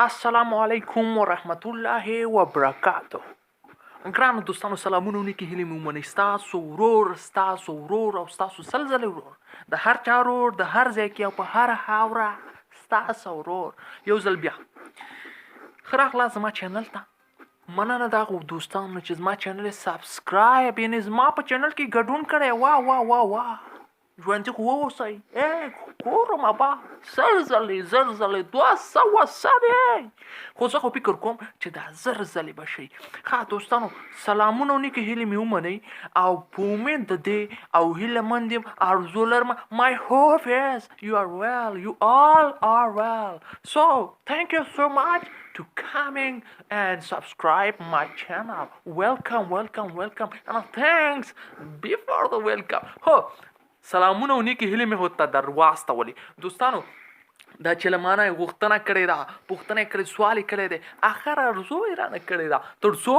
السلام علیکم ورحمت الله وبرکاتو. ګرانو دوستانو سلامونه ونیکې هیلې مې ومنئ. ستاسو ورور او ستاسو سلزلې ورور د هر چا ورور د هر ځای کې او په هره خاوره ستاسو ورور یو ځل بیا ښه راغلاست زما چینل ته. مننه د هغو دوستانو چې زما چینل یې سبسکرایب یعنې زما په چینل کې ګډون کړی. واه ژوندي خو واوسئ. ګورم ابا زر ځلې 200 سرې، خو زه خو فکر کوم چې دا زر ځلې به شي. ښه دوستانو سلامونه ونیکې هیلې مې ومنئ او په امید د دې او هیله مند یم ارزو لرم my hope is you are well, you all are well. So thank you so much to coming and subscribe my channel. Welcome and thanks before the welcome. سلامونه ونیکې هیلې مې ورته در واستولې. دوستانو دا چې له مانه یې غوښتنه کړې ده، پوښتنه یې کړې، سوال یې کړی دی، اخر ارزو یې رانه کړې ده تر څو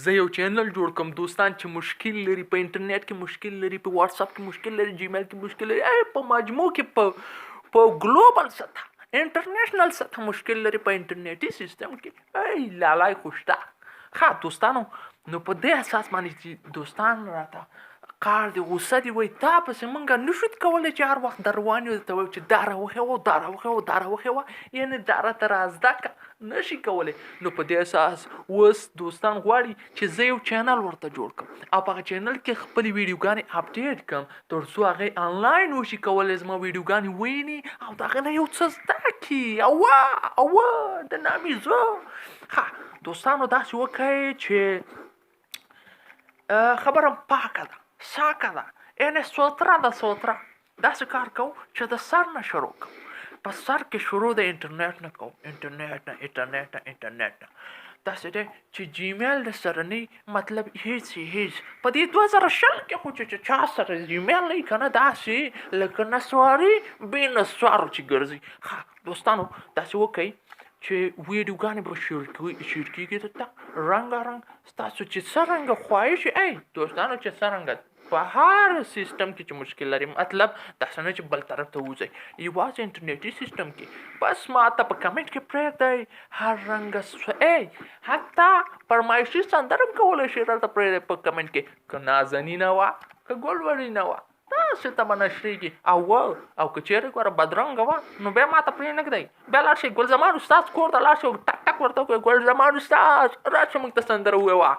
زه یو چینل جوړ کړم. دوستان چې مشکل لري، په انټرنیټ کې مشکل لري، په واتساپ کې مشکل لري، جیمیل کې مشکل لري، په مجموع کې په ګلوبل سطح انټرنیشنل سطح مشکل لري، په انټرنیټي سیستم کې لالای خوشته. ښه دوستانو نو په دې اساس باندې چې دوستان راته کار دی غوسه دی وایي تا پسې موږ نشو کولی چې هر وخت در روان یو درته وایو چې دا راوښیوه یعنې دا راته را زده کړه نشي کولی. نو په دې اساس اوس دوستان غواړي چې زه یو چینل ورته جوړ کړم او په هغه چینل کې خپلې ویډیوګانې اپډیټ کړم تر څو هغې انلاین وشي کولی زما ویډیوګانې وویني او د هغې نه یو څه زده کړي. اوه د نامي زه ښه دوستانو داسې وکړئ چې خبره پاکه ده، ساکه ده، یعنې سوتره داسې کار کوو چې د سر نه شروع کوو. په سر کې شروع د انټرنیټ نه کوو، انټرنیټ نه داسې دی چې جیمیل د سره نه مطلب هیڅ په دې 2020 کې خو چې چا سره جیمیل نه که نه داسې لکه نسواري بې نسوارو چې ګرځي. ښه دوستانو داسې وکئ چې ویډیوګانې به شیر کېږي درته رنګارنګ ستاسو چې څرنګه خواهش دوستانو چې څرنګه په هر سیستم کې چې مشکل لري، مطلب داسې نه چې بل طرف ته وځئ، یوازې انټرنیټي سیستم کې بس ماته په کمنټ کې پرېږدئ هر رنګه حتی فرمایشي سندره هم کولی شئ راته پرېږدئ په کمنټ کې، که نازنینه وه که ګلورینه وه داسې ته به نشرېږي. او که چېرې ګوره بدرنګه وه نو بیا ماته پرې نه ږدئ، بیا لاړ شئ ګلزمان استاد کور ته لاړ شئ ټک ورته وکړئ ګلزمان استاد راشه موږ ته سندره ووایه.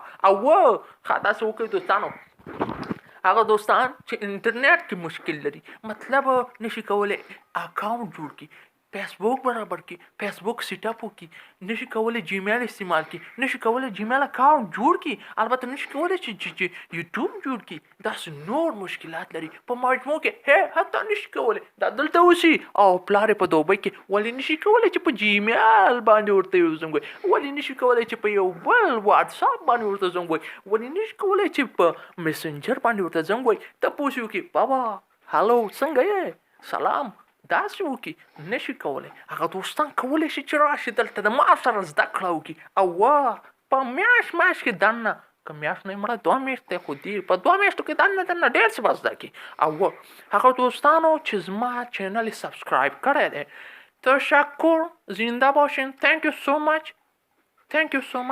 ښه داسې وکړئ دوستانو. هغه دوستان چې انټرنیټ کې مشکل لري، مطلب نشي کولی اکاونټ جوړ کړي، فیسبوک برابر کړي، فیسبوک سیټ اپ وکړي، نشي کولی جیمیل استعمال کړي، نشي کولی جیمیل اکاونټ جوړ کړي، البته نشي کولی چې یوټیوب جوړ کړي، داسې نور مشکلات لري په مجموع کې حتی نشي کولی دا دلته اوسي او پلار یې په دوبۍ کې، ولې نشي کولی چې په جیمیل باندې ورته یو زنګ وایي، ولې نشي کولی چې په یو بل واتساپ باندې ورته زنګ وایي، ولې نشي کولی چې په میسنجر باندې ورته زنګ وایي، تپوس یې وکړي بابا هلو څنګه یې سلام داسې وکړي، نشي کولی. هغه دوستان کولی شي چې راشي دلته د ما سره زده کړه وکړي. په میاشت کې دننه که میاشت نه مړه 2 میاشتې خو ډېر په 2 میاشتو کې دننه ډېر څه به زده کړي. هغه دوستانو چې زما چینل یې سبسکرایب کړی دی تشکر، زنده باشین. thank you so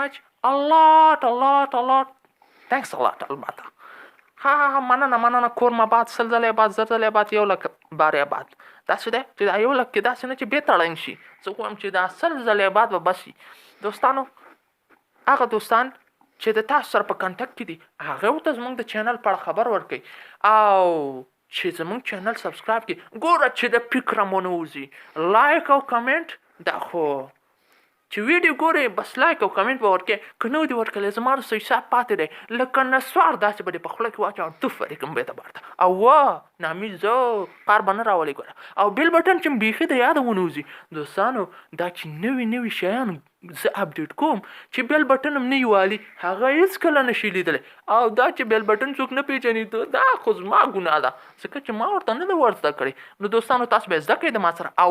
much a lot thanks a lot البته. مننه کور مباد، سل ځلې بعد، زر ځلې بعد، 1 لک بارې بعد. داسې دی چې دا 1 لک کې داسې نه چې بې تړن شي، زه وایم چې دا 100 ځلې بعد به بس شي. دوستانو هغه دوستان چې د تاسو سره په کنټکټ کې دي هغې ته زموږ د چینل په اړه خبر ورکړئ او چې زموږ چینل سبسکرایب کړي. ګوره چې د فکره مو نه وځي لایک او کمنټ دا خو چې ویډیو ګورئ بس لایک او کمنټ به ورکړئ، که نه دې ورکړلی زما رسته حساب پاتې دی لکه نسوار داسې به دې په خوله کې واچوم توف به دې کړم بېرته بار ته نامي زه کار به نه راولئ. ګوره او بیل بټن چې بیخي د یاده ونه وځي دوستانو، دا چې نوي شیان زه اپډیټ کوم چې بیل بټن هم نه یې والي هغه هېڅکله نشي لیدلی، او دا چې بیل بټن څوک نه پېژني دا خو زما ګناه ده ځکه چې ما ورته نه ده ور زده کړې. نو دوستانو تاسو به یې زده کړئ د ما سره، او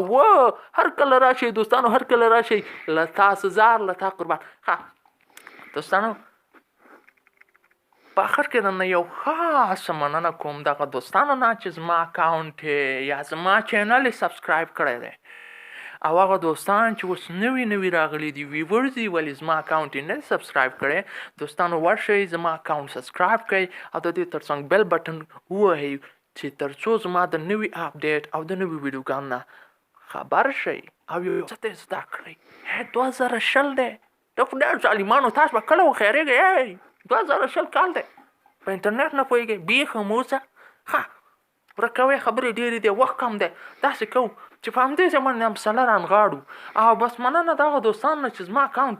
هر کله راشئ دوستانو، هر کله راشئ، له تاسو زار له تا قربان. دوستانو په آخر کې درنه یو خاصه مننه کوم دغه دوستانو نه چې زما اکاونټ یا زما چینل یې سبسکرایب کړی دی او هغه دوستان چې اوس نوي راغلي دي ویورز دي ولې زما اکاونټ یې نه سبسکرایب کړی دوستانو ورشئ زما اکاونټ سبسکرایب کړئ او د دې ترڅنګ بیل بټن ووهئ چې ترڅو زما د نوي اپډیټ او د نوي ویډیوګانو نه خبر شئ او یو څه ته زده کړئ 2020 دی د خدای ظالمانو تاسو به کله وخیریږئ 2020 کال دی په انټرنیټ نه پوهېږئ بیخه موزه ښه ورکوي خبرې ډېرې دي وخت کم دی داسې کوو چې په همدې ځای باندې مسله رانغاړو او بس مننه دغه دوستان نه چې زما اکاونټ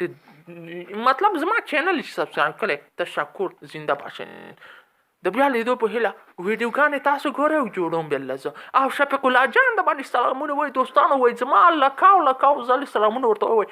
مطلب زما چینل چې سبسکرایب کړی تشکر زنده باشین د بیا لیدو په هیله ویډیوګانې تاسو ګورئ او جوړوم بېله زه او شفیق الله جان د باندې سلامونه وایي دوستانو وایي زما لکاو زلې سلامونه ورته ووایي